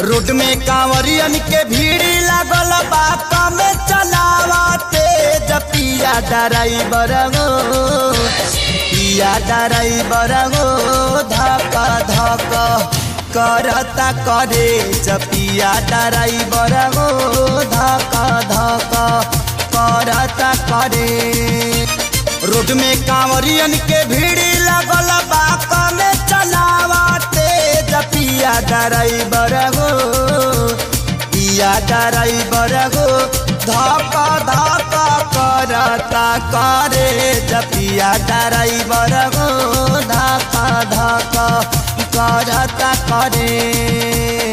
Road में कांवरियन के भीड़ लागल बा कमे चलावते पिया ड्राइवर गो पिया ड्राइवर गो धक धक करता करे पिया ड्राइवर गो धक धक करता करे। रोड में कांवरियन के भीड़ लागल बा कमे चलावते पिया ड्राइवर गो पिया ड्राइवर गो धक धक करता करे पिया ड्राइवर गो धक धक करता करे।